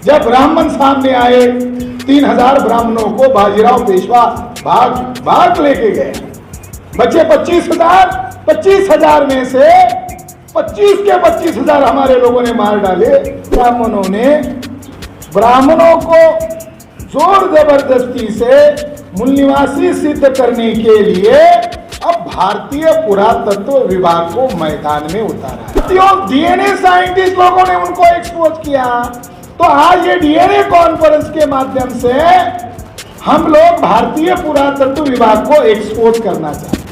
जब ब्राह्मण सामने आए 3000 ब्राह्मणों को बाजीराव पेशवा भाग लेके गए। बचे 25,000, 25,000 में से 25 के 25,000 हमारे लोगों ने मार डाले। ब्राह्मणों को जोर जबरदस्ती से मूल निवासी सिद्ध करने के लिए अब भारतीय पुरातत्व विभाग को मैदान में उतारा। डीएनए साइंटिस्ट लोगों ने उनको एक्सपोज किया। तो आज ये डीएनए कॉन्फ्रेंस के माध्यम से हम लोग भारतीय पुरातत्व विभाग को एक्सपोज करना चाहते हैं।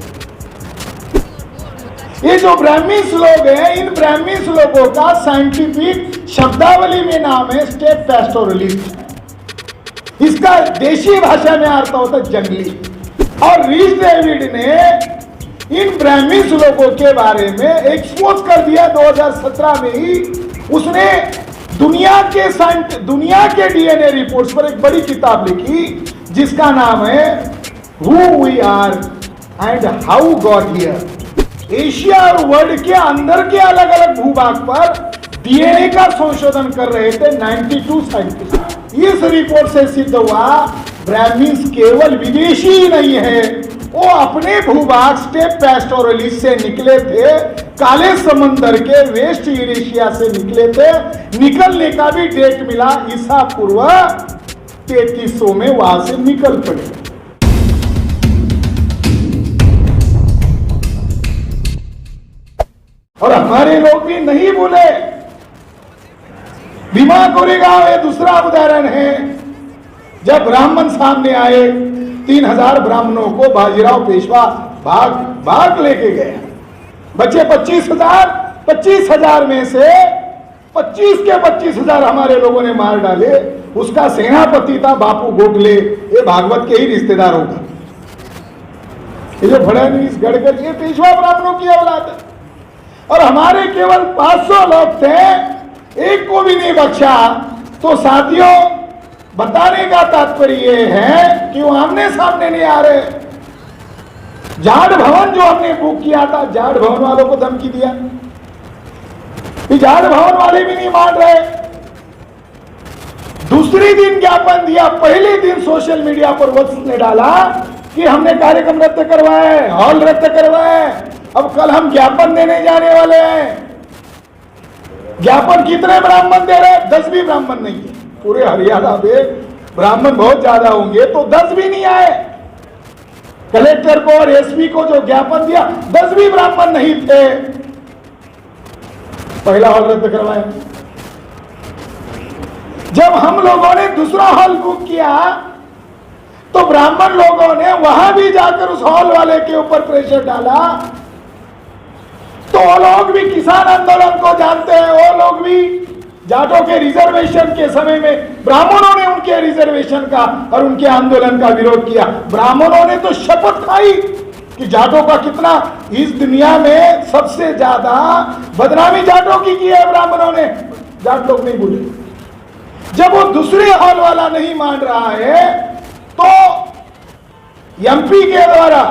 ये जो ब्राह्मीस लोग हैं, इन ब्राह्मीस लोगों का साइंटिफिक शब्दावली में नाम है स्टेप पैस्टोरलिस्ट। इसका देशी भाषा में अर्थ होता है जंगली। और रीच डेविड ने इन ब्राह्मीस लोगों के बारे में एक्सपोज कर दिया 2017 में ही। उसने दुनिया के डीएनए रिपोर्ट्स पर एक बड़ी किताब लिखी जिसका नाम है who we are and how got here. Asia और वर्ल्ड के अंदर के अलग अलग भूभाग पर डीएनए का संशोधन कर रहे थे 92 साइंटिस्ट। इस रिपोर्ट से सिद्ध हुआ ब्राह्मीस केवल विदेशी ही नहीं है, वो अपने भूभाग स्टेप पैस्टोरलिस से निकले थे, काले समंदर के वेस्ट यूरेशिया से निकले थे। निकलने का भी डेट मिला ईसा पूर्व 3300 में वहां से निकल पड़े। और हमारे लोग भी नहीं भूले। भीमा कोरेगांव ये दूसरा उदाहरण है। जब ब्राह्मण सामने आए 3000 ब्राह्मणों को बाजीराव पेशवा भाग लेके गए। बचे 25,000, 25,000 में से 25 के 25,000 हमारे लोगों ने मार डाले। उसका सेनापति था बापू गोखले, ये भागवत के ही रिश्तेदार होगा। ये जो फडणवीस गडकरी ये पेशवा ब्राह्मणों की औलाद है। और हमारे केवल 500 लोग थे, एक को भी नहीं बख्शा। तो साथियों, बताने का तात्पर्य ये है कि वो आमने सामने नहीं आ रहे। जाट भवन जो हमने बुक किया था, जाट भवन वालों को धमकी दिया, जाट भवन वाले भी नहीं मान रहे। दूसरी दिन ज्ञापन दिया, पहले दिन सोशल मीडिया पर वत्स ने डाला कि हमने कार्यक्रम रद्द करवाए, हॉल रद्द करवाए। अब कल हम ज्ञापन देने जाने वाले हैं। ज्ञापन कितने ब्राह्मण दे रहे? 10 भी ब्राह्मण नहीं है। पूरे हरियाणा में ब्राह्मण बहुत ज्यादा होंगे तो 10 भी नहीं आए। कलेक्टर को और एसपी को जो ज्ञापन दिया 10 भी ब्राह्मण नहीं थे। पहला हॉल रद्द करवाया। जब हम लोगों ने दूसरा हॉल बुक किया तो ब्राह्मण लोगों ने वहां भी जाकर उस हॉल वाले के ऊपर प्रेशर डाला। तो वो लोग भी किसान आंदोलन को जानते हैं। वो लोग भी जाटों के रिजर्वेशन के समय में ब्राह्मणों ने उनके रिजर्वेशन का और उनके आंदोलन का विरोध किया। ब्राह्मणों ने तो शपथ खाई कि जाटों का कितना इस दुनिया में सबसे ज्यादा बदनामी जाटों की है ब्राह्मणों ने। जाट लोग नहीं बोले। जब वो दूसरे हॉल वाला नहीं मान रहा है तो एमपी के द्वारा,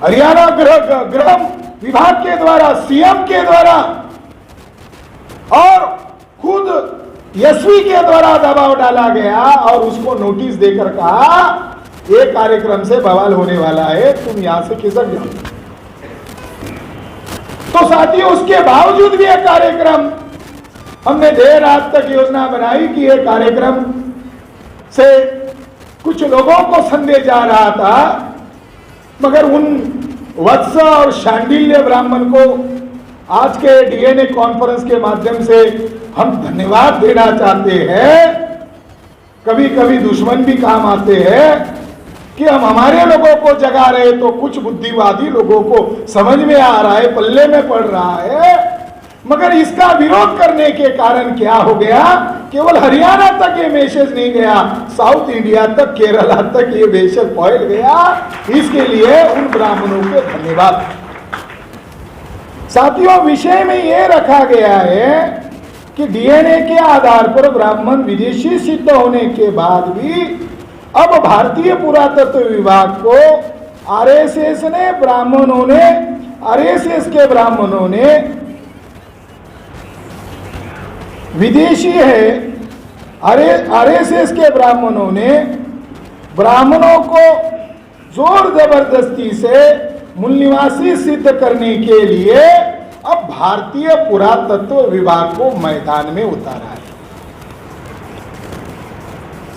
हरियाणा गृह विभाग के द्वारा, सीएम के द्वारा और खुद एसपी के द्वारा दबाव डाला गया और उसको नोटिस देकर कहा ये कार्यक्रम से बवाल होने वाला है, तुम यहां से खिसक जाओ। तो साथियों, उसके बावजूद भी यह कार्यक्रम हमने देर रात तक योजना बनाई कि यह कार्यक्रम से कुछ लोगों को संदेश जा रहा था, मगर उन वत्स और शांडिल्य ब्राह्मण को आज के डीएनए कॉन्फ्रेंस के माध्यम से हम धन्यवाद देना चाहते हैं। कभी कभी दुश्मन भी काम आते हैं कि हम हमारे लोगों को जगा रहे तो कुछ बुद्धिवादी लोगों को समझ में आ रहा है, पल्ले में पड़ रहा है। मगर इसका विरोध करने के कारण क्या हो गया, केवल हरियाणा तक ये मैसेज नहीं गया, साउथ इंडिया तक, केरला तक ये मैसेज फैल गया। इसके लिए उन ब्राह्मणों के धन्यवाद। साथियों, विषय में ये रखा गया है कि डीएनए के आधार पर ब्राह्मण विदेशी सिद्ध होने के बाद भी अब भारतीय पुरातत्व विभाग को आरएसएस के ब्राह्मणों ने विदेशी है आरएसएस के ब्राह्मणों ने ब्राह्मणों को जोर जबरदस्ती से मूल निवासी सिद्ध करने के लिए अब भारतीय पुरातत्व विभाग को मैदान में उतारा है।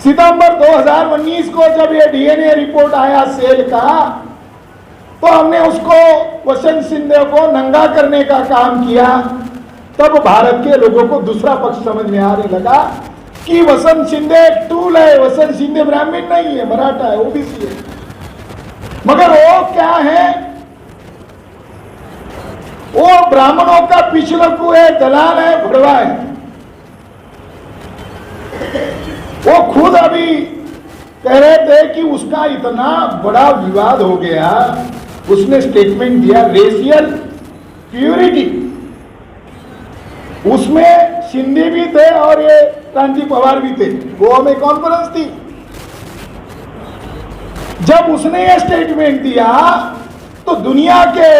सितंबर 2019 को जब ये डीएनए रिपोर्ट आया सेल का, तो हमने उसको वसंत शिंदे को नंगा करने का काम किया। तब भारत के लोगों को दूसरा पक्ष समझ में आने लगा कि वसंत शिंदे एक टूल है, वसंत शिंदे ब्राह्मण नहीं है, मराठा है, ओबीसी है। मगर वो क्या है, वो ब्राह्मणों का पिछलकू है, दलाल है, भड़वा है। वो खुद अभी कह रहे थे कि उसका इतना बड़ा विवाद हो गया, उसने स्टेटमेंट दिया रेशियल प्यूरिटी, उसमें शिंदे भी थे और ये क्रांति पवार भी थे। गोवा में कॉन्फ्रेंस थी, जब उसने ये स्टेटमेंट दिया तो दुनिया के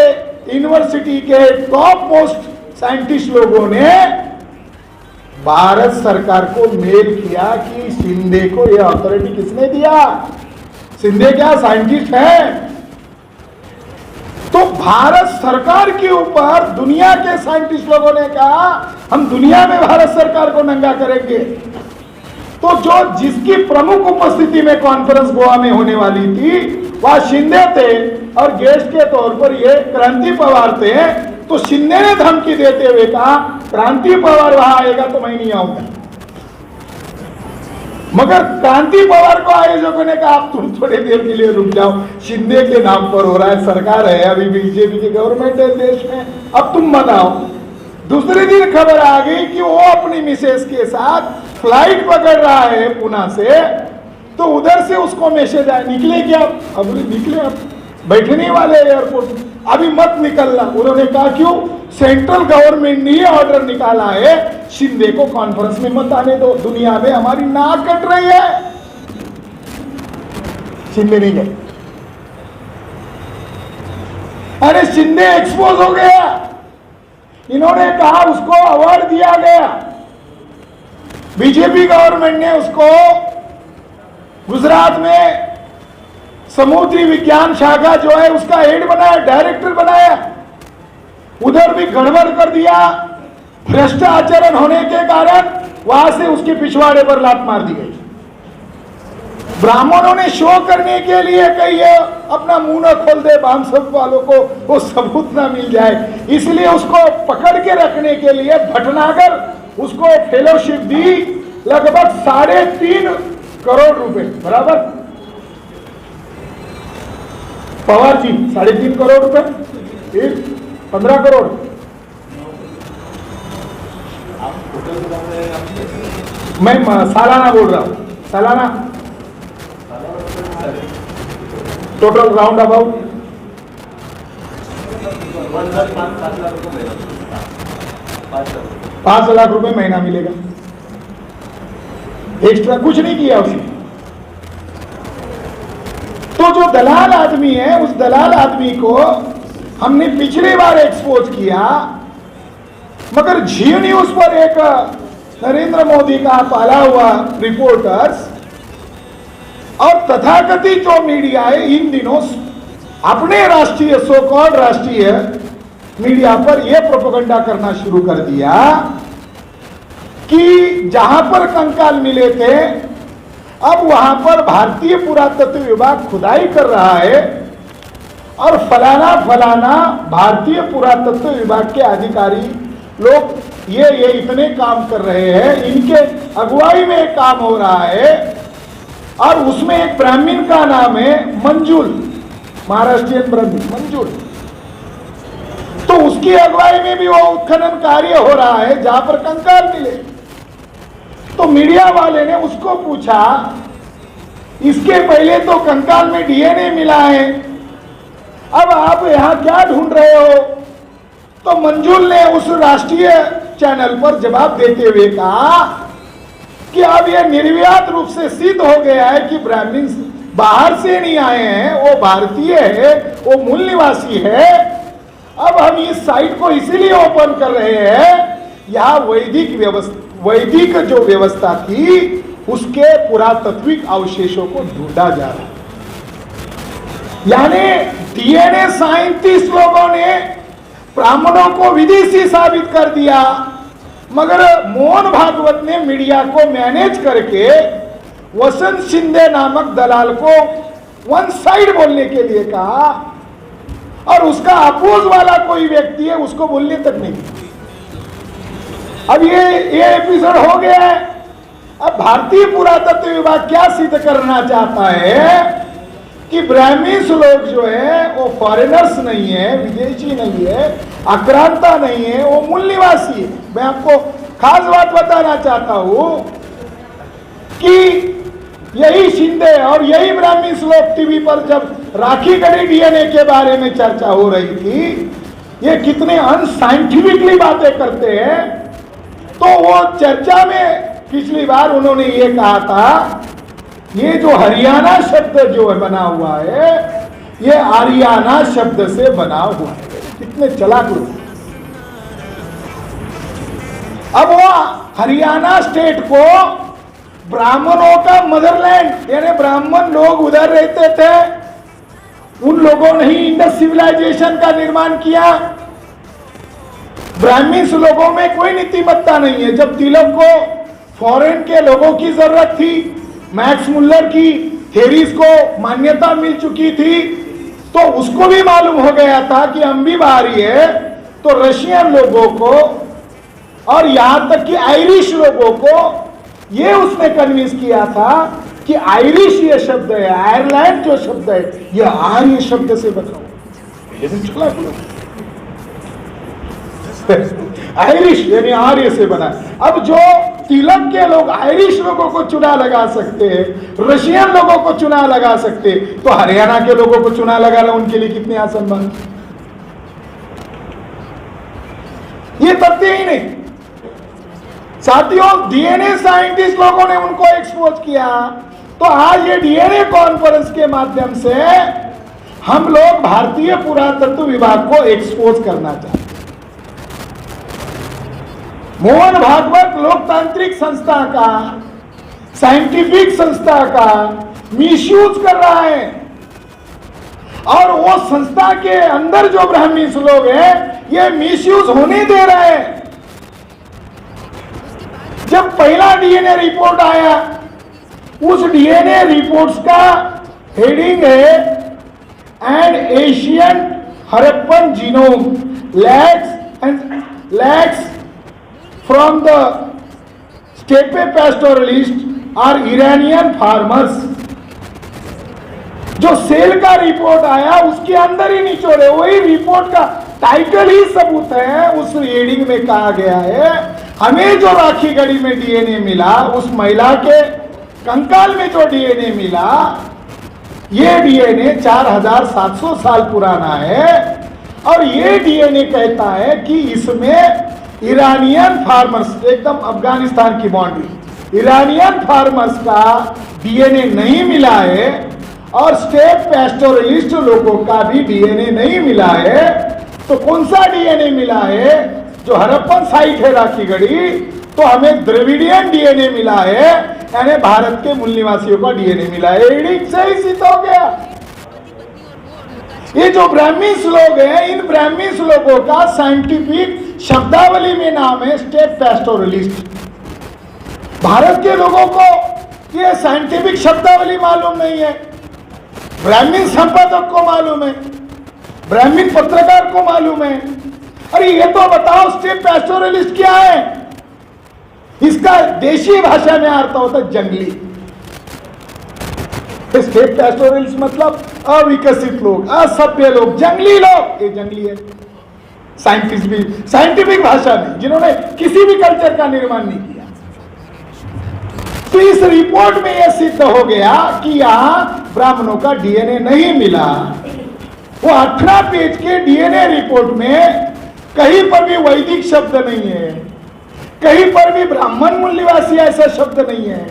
यूनिवर्सिटी के टॉप मोस्ट साइंटिस्ट लोगों ने भारत सरकार को मेल किया कि शिंदे को यह अथॉरिटी किसने दिया, शिंदे क्या साइंटिस्ट है? तो भारत सरकार के ऊपर दुनिया के साइंटिस्ट लोगों ने कहा हम दुनिया में भारत सरकार को नंगा करेंगे। तो जो जिसकी प्रमुख उपस्थिति में कॉन्फ्रेंस गोवा में होने वाली थी वह शिंदे थे और गेस्ट के तौर पर ये क्रांति पवार थे। तो शिंदे ने धमकी देते हुए कहा क्रांति पवार वहां आएगा तो मैं नहीं आऊंगा। मगर क्रांति पवार को आयोजकों ने कहा आप तुम थोड़ी देर के लिए रुक जाओ, शिंदे के नाम पर हो रहा है, सरकार है, अभी बीजेपी की गवर्नमेंट है देश में, अब तुम मनाओ। दूसरे दिन खबर आ गई कि वो अपनी मिसेस के साथ फ्लाइट पकड़ रहा है पुणे से, तो उधर से उसको मैसेज आया निकले क्या, अब निकले, अब बैठने वाले एयरपोर्ट, अभी मत निकलना। उन्होंने कहा क्यों, सेंट्रल गवर्नमेंट ने ऑर्डर निकाला है शिंदे को कॉन्फ्रेंस में मत आने दो, दुनिया में हमारी नाक कट रही है। शिंदे नहीं गए। अरे शिंदे एक्सपोज हो गया, इन्होंने कहा उसको अवार्ड दिया गया, बीजेपी गवर्नमेंट ने उसको गुजरात में समुद्री विज्ञान शाखा जो है उसका हेड बनाया, डायरेक्टर बनाया, उधर भी गड़बड़ कर दिया। भ्रष्ट आचरण होने के कारण वहां से उसके पिछवाड़े पर लात मार दी गई। ब्राह्मणों ने शो करने के लिए कही अपना मुंह न खोल दे, बामसभ वालों को वो सबूत ना मिल जाए, इसलिए उसको पकड़ के रखने के लिए भटनागर उसको फेलोशिप दी, लगभग 3.5 करोड़ रुपए बराबर। पवार जी 3.5 करोड़ रुपए, 15 करोड़। मैं सालाना बोल रहा हूं, सालाना टोटल राउंड अबाउट 5 लाख रुपए महीना मिलेगा। एक्स्ट्रा कुछ नहीं किया उसने। तो जो दलाल आदमी है उस दलाल आदमी को हमने पिछली बार एक्सपोज किया, मगर जी न्यूज पर एक नरेंद्र मोदी का पाला हुआ रिपोर्टर्स और तथाकथित जो मीडिया है इन दिनों अपने राष्ट्रीय सो कॉल्ड राष्ट्रीय मीडिया पर यह प्रोपेगेंडा करना शुरू कर दिया कि जहां पर कंकाल मिले थे अब वहां पर भारतीय पुरातत्व विभाग खुदाई कर रहा है और फलाना फलाना भारतीय पुरातत्व विभाग के अधिकारी लोग ये इतने काम कर रहे हैं, इनके अगुवाई में काम हो रहा है। और उसमें एक ब्राह्मण का नाम है मंजुल, महाराष्ट्रियन ब्राह्मण मंजुल, तो उसकी अगुवाई में भी वो उत्खनन कार्य हो रहा है जहां पर कंकाल मिले। तो मीडिया वाले ने उसको पूछा इसके पहले तो कंकाल में डीएनए मिला है, अब आप यहां क्या ढूंढ रहे हो? तो मंजुल ने उस राष्ट्रीय चैनल पर जवाब देते हुए कहा कि अब यह निर्विवाद रूप से सिद्ध हो गया है कि ब्राह्मण बाहर से नहीं आए हैं, वो भारतीय है, वो मूल निवासी है। अब हम इस साइट को इसीलिए ओपन कर रहे हैं, यहाँ वैदिक वैदिक जो व्यवस्था थी उसके पुरातात्विक अवशेषों को ढूंढा जा रहा है। यानी डीएनए साइंटिस्ट लोगों ने ब्राह्मणों को विदेशी साबित कर दिया, मगर मोहन भागवत ने मीडिया को मैनेज करके वसंत शिंदे नामक दलाल को वन साइड बोलने के लिए कहा, और उसका अपोज वाला कोई व्यक्ति है उसको बोलने तक नहीं। अब ये एपिसोड हो गया है। अब भारतीय पुरातत्व विभाग क्या सिद्ध करना चाहता है कि ब्राह्मीण्स लोग जो है वो फॉरेनर्स नहीं है, विदेशी नहीं है, आक्रांता नहीं है, वो मूल निवासी है। मैं आपको खास बात बताना चाहता हूं कि यही शिंदे और यही ब्राह्मीण्स लोग टीवी पर जब राखीगढ़ी डीएनए के बारे में चर्चा हो रही थी, ये कितने अनसाइंटिफिकली बातें करते हैं। तो वो चर्चा में पिछली बार उन्होंने ये कहा था, ये जो हरियाणा शब्द जो है बना हुआ है, ये आर्याना शब्द से बना हुआ है। कितने चालाक लोग। अब वो हरियाणा स्टेट को ब्राह्मणों का मदरलैंड, यानी ब्राह्मण लोग उधर रहते थे, उन लोगों ने ही इंडस सिविलाइजेशन का निर्माण किया। ब्राह्मीण्स लोगों में कोई नीतिमत्ता नहीं है। जब तिलक को फॉरेन के लोगों की जरूरत थी, मैक्स मुल्लर की थेरीज को मान्यता मिल चुकी थी, तो उसको भी मालूम हो गया था कि हम भी बाहरी है, तो रशियन लोगों को और यहां तक कि आयरिश लोगों को ये उसने कन्विंस किया था कि आयरिश ये शब्द है, आयरलैंड जो शब्द है, ये आर्य शब्द से बना हुआ। आयरिश यानी आर्य से बना। अब जो तिलक के लोग आयरिश लोगों को चुना लगा सकते हैं, रशियन लोगों को चुना लगा सकते, तो हरियाणा के लोगों को चुना लगाना उनके लिए कितनी आसान बात। ये तथ्य ही नहीं। साथियों, डीएनए साइंटिस्ट लोगों ने उनको एक्सपोज किया, तो आज ये डीएनए कॉन्फ्रेंस के माध्यम से हम लोग भारतीय पुरातत्व विभाग को एक्सपोज करना चाहते हैं। मोहन भागवत लोकतांत्रिक संस्था का, साइंटिफिक संस्था का मिसयूज कर रहा है, और वो संस्था के अंदर जो ब्राह्मीण्स लोग हैं ये मिसयूज होने दे रहे हैं। जब पहला डीएनए रिपोर्ट आया, उस डीएनए रिपोर्ट्स का हेडिंग है and Asian Harappan genome lacks from the steppe pastoralist और इरानियन फार्मर्स। जो सेल का रिपोर्ट आया उसके अंदर ही निचोड़े, वही रिपोर्ट का टाइटल ही सबूत है। उस रीडिंग में कहा गया है, हमें जो राखीगढ़ी में डीएनए मिला, उस महिला के कंकाल में जो डीएनए मिला, ये डीएनए 4700 साल पुराना है, और ये डीएनए कहता है कि इसमें ईरानियन फार्मर्स, एकदम अफगानिस्तान की बाउंड्री, ईरानियन फार्मर्स का डीएनए नहीं मिला है, और स्टेप पैस्टोरलिस्ट लोगों का भी डीएनए नहीं मिला है। तो कौन सा डीएनए मिला है? जो हड़प्पन साइट है राखीगढ़ी, तो हमें द्रविडियन डीएनए मिला है, यानी भारत के मूल निवासियों का डीएनए मिला है। रीडिंग से ही सिद्ध हो गया। ये जो ब्राह्मीण्स लोग हैं, इन ब्राह्मीण्स लोगों का साइंटिफिक शब्दावली में नाम है स्टेप पैस्टोरलिस्ट। भारत के लोगों को ये साइंटिफिक शब्दावली मालूम नहीं है। ब्राह्मीण संपादक को मालूम है, ब्राह्मीण पत्रकार को मालूम है। अरे ये तो बताओ स्टेप पैस्टोरलिस्ट क्या है? इसका देशी भाषा में अर्थ होता है जंगली। स्टेप पैस्टोरलिस्ट मतलब अविकसित लोग, असभ्य लोग, जंगली लोग। ये जंगली है। साइंटिस्ट भी साइंटिफिक भाषा में, जिन्होंने किसी भी कल्चर का निर्माण नहीं किया। तो इस रिपोर्ट में यह सिद्ध हो गया कि यहां ब्राह्मणों का डीएनए नहीं मिला। वो 18 पेज के डीएनए रिपोर्ट में कहीं पर भी वैदिक शब्द नहीं है, कहीं पर भी ब्राह्मण मूल निवासी ऐसा शब्द नहीं है।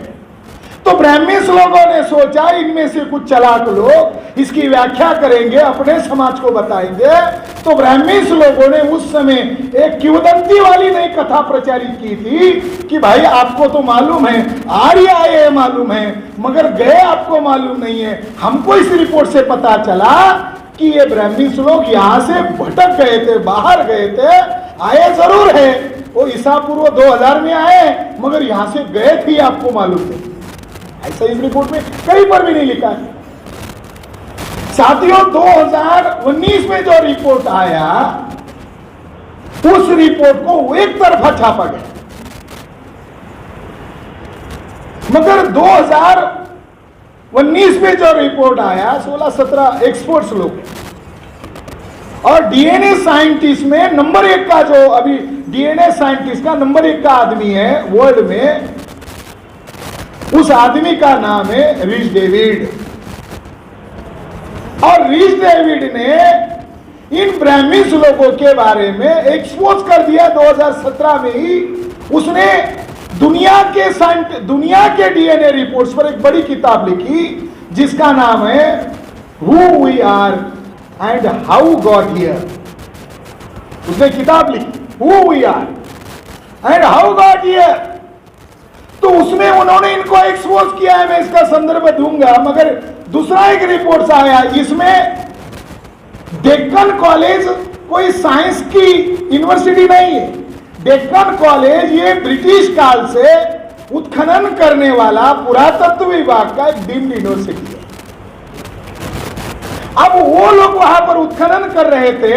तो तो ब्राह्मण लोगों ने सोचा इनमें से कुछ चालाक लोग इसकी व्याख्या करेंगे, अपने समाज को बताएंगे। तो ब्राह्मण लोगों ने उस समय एक किंवदंती वाली नई कथा प्रचारित की थी कि भाई आपको तो मालूम है, आर्य आए मालूम है, मगर गए आपको मालूम नहीं है। हमको इस रिपोर्ट से पता चला कि ये ब्राह्मण लोग यहाँ से भटक गए थे, बाहर गए थे, आए जरूर है, वो ईसा पूर्व 2000 में आए, मगर यहां से गए थे आपको मालूम नहीं। ऐसा इस रिपोर्ट में कहीं पर भी नहीं लिखा है। साथियों, 2019 में जो रिपोर्ट आया, उस रिपोर्ट को एक तरफा छापा गया, मगर 2019 में जो रिपोर्ट आया 16-17 एक्सपर्ट्स लोग और डीएनए साइंटिस्ट में नंबर 1 का, जो अभी डीएनए साइंटिस्ट का नंबर 1 का आदमी है वर्ल्ड में, उस आदमी का नाम है रिच डेविड। और रिच डेविड ने इन ब्राह्मण लोगों के बारे में एक्सपोज कर दिया 2017 में ही। उसने दुनिया के डीएनए रिपोर्ट्स पर एक बड़ी किताब लिखी जिसका नाम है who we are and how got here. उसने किताब लिखी who we are and how got here. तो उसमें उन्होंने इनको एक्सपोज किया है, मैं इसका संदर्भ दूंगा। मगर दूसरा एक रिपोर्ट आया, इसमें डेक्कन कॉलेज कोई साइंस की यूनिवर्सिटी नहीं है। डेक्कन कॉलेज ये ब्रिटिश काल से उत्खनन करने वाला पुरातत्व विभाग का एक डीम्ड यूनिवर्सिटी है। अब वो लोग वहां पर उत्खनन कर रहे थे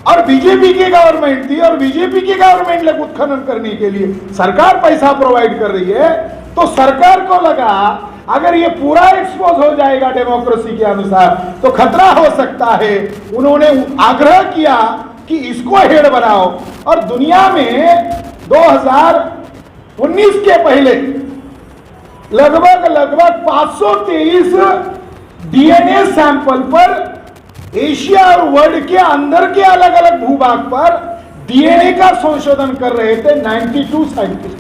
और बीजेपी की गवर्नमेंट थी, और बीजेपी की गवर्नमेंट लोग उत्खनन करने के लिए सरकार पैसा प्रोवाइड कर रही है। तो सरकार को लगा अगर ये पूरा एक्सपोज हो जाएगा डेमोक्रेसी के अनुसार तो खतरा हो सकता है। उन्होंने आग्रह किया कि इसको हेड बनाओ, और दुनिया में 2019 के पहले लगभग 523 डीएनए सैंपल पर एशिया और वर्ल्ड के अंदर के अलग अलग भूभाग पर डीएनए का संशोधन कर रहे थे 92 साइंटिस्ट।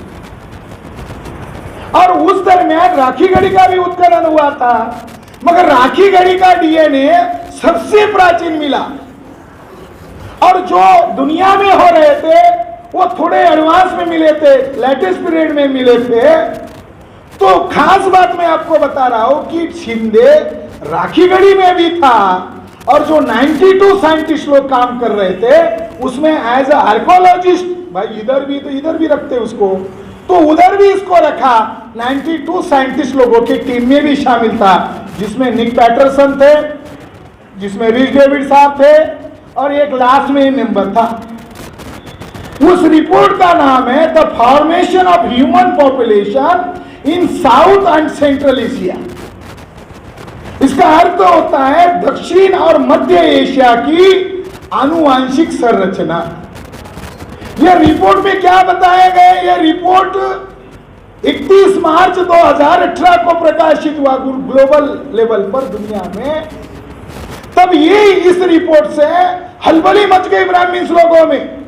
और उस दरमियान राखीगढ़ी का भी उत्खनन हुआ था, मगर राखीगढ़ी का डीएनए सबसे प्राचीन मिला, और जो दुनिया में हो रहे थे वो थोड़े एडवांस में मिले थे, लेटेस्ट पीरियड में मिले थे। तो खास बात मैं आपको बता रहा हूं कि शिंदे राखीगढ़ी में भी था, और जो 92 साइंटिस्ट लोग काम कर रहे थे उसमें एज आर्कोलॉजिस्ट, भाई इधर भी तो इधर भी रखते उसको, तो उधर भी इसको रखा। 92 साइंटिस्ट लोगों की टीम में भी शामिल था, जिसमें निक पैटरसन थे, जिसमें रिच डेविड साहब थे, और एक लास्ट में मेंबर था। उस रिपोर्ट का नाम है the formation of human population in south and central Asia. इसका अर्थ होता है दक्षिण और मध्य एशिया की आनुवांशिक संरचना। यह रिपोर्ट में क्या बताया गया? यह रिपोर्ट 31 मार्च 2018 को प्रकाशित हुआ ग्लोबल लेवल पर दुनिया में। तब ये इस रिपोर्ट से हलबली मच गई ब्राह्मण लोगों में,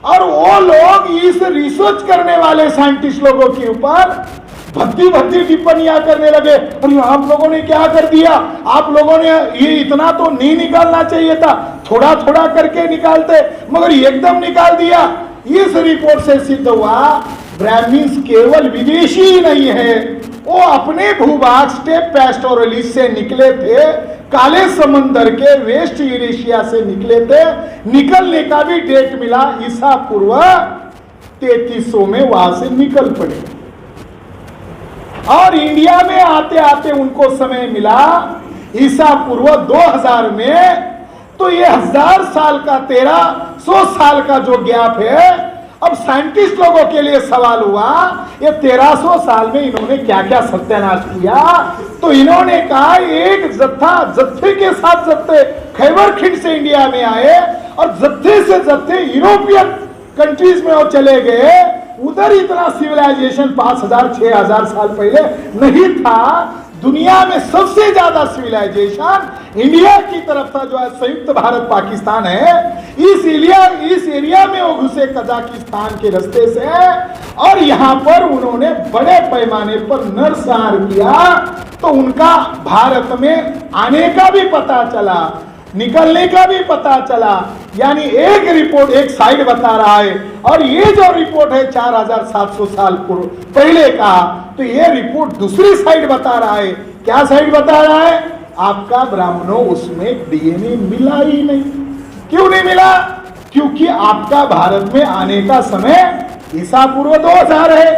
और वो लोग इस रिसर्च करने वाले साइंटिस्ट लोगों के ऊपर भद्दी टिप्पणियां करने लगे। अरे आप लोगों ने क्या कर दिया, आप लोगों ने ये इतना तो नहीं निकालना चाहिए था, थोड़ा थोड़ा करके निकालते, मगर एकदम निकाल दिया। इस रिपोर्ट से सिद्ध हुआ ब्राह्मण केवल विदेशी ही नहीं है, वो अपने भूभाग स्टेप पैस्टोरलिस से निकले थे, काले समंदर के वेस्ट यूरेशिया से निकले थे। निकलने का भी डेट मिला ईसा पूर्व 3300 में वहां से निकल पड़े, और इंडिया में आते आते उनको समय मिला ईसा पूर्व 2000 में। तो ये 1000 साल का 1300 साल का जो गैप है, अब साइंटिस्ट लोगों के लिए सवाल हुआ ये 1300 साल में इन्होंने क्या क्या सत्यानाश किया। तो इन्होंने कहा एक जत्थे के साथ जत्थे खैबर खिंड से इंडिया में आए, और जत्थे से जत्थे यूरोपियन कंट्रीज में वो चले गए। उधर इतना सिविलाइजेशन 5000 6000 साल पहले नहीं था दुनिया में सबसे ज्यादा सिविलाइजेशन इंडिया की तरफ था, जो है संयुक्त भारत पाकिस्तान है, इस एरिया में वो घुसे कजाकिस्तान के रास्ते से, और यहां पर उन्होंने बड़े पैमाने पर नरसंहार किया। तो उनका भारत में आने का भी पता चला, निकलने का भी पता चला। यानी एक रिपोर्ट एक साइड बता रहा है, और ये जो रिपोर्ट है 4700 साल पहले का, तो ये रिपोर्ट दूसरी साइड बता रहा है। क्या साइड बता रहा है? आपका ब्राह्मणों उसमें डीएनए मिला ही नहीं। क्यों नहीं मिला? क्योंकि आपका भारत में आने का समय ईसा पूर्व 2000 है,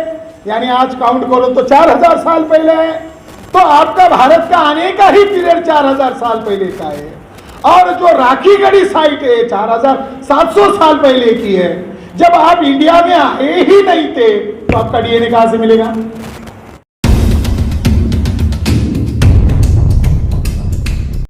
यानी आज काउंट करो तो 4000 साल पहले है। तो आपका भारत का आने का ही पीरियड 4000 साल पहले का है, और जो राखीगढ़ी साइट है 4700 साल पहले की है। जब आप इंडिया में आए ही नहीं थे तो आपका डीएनए कहां से मिलेगा?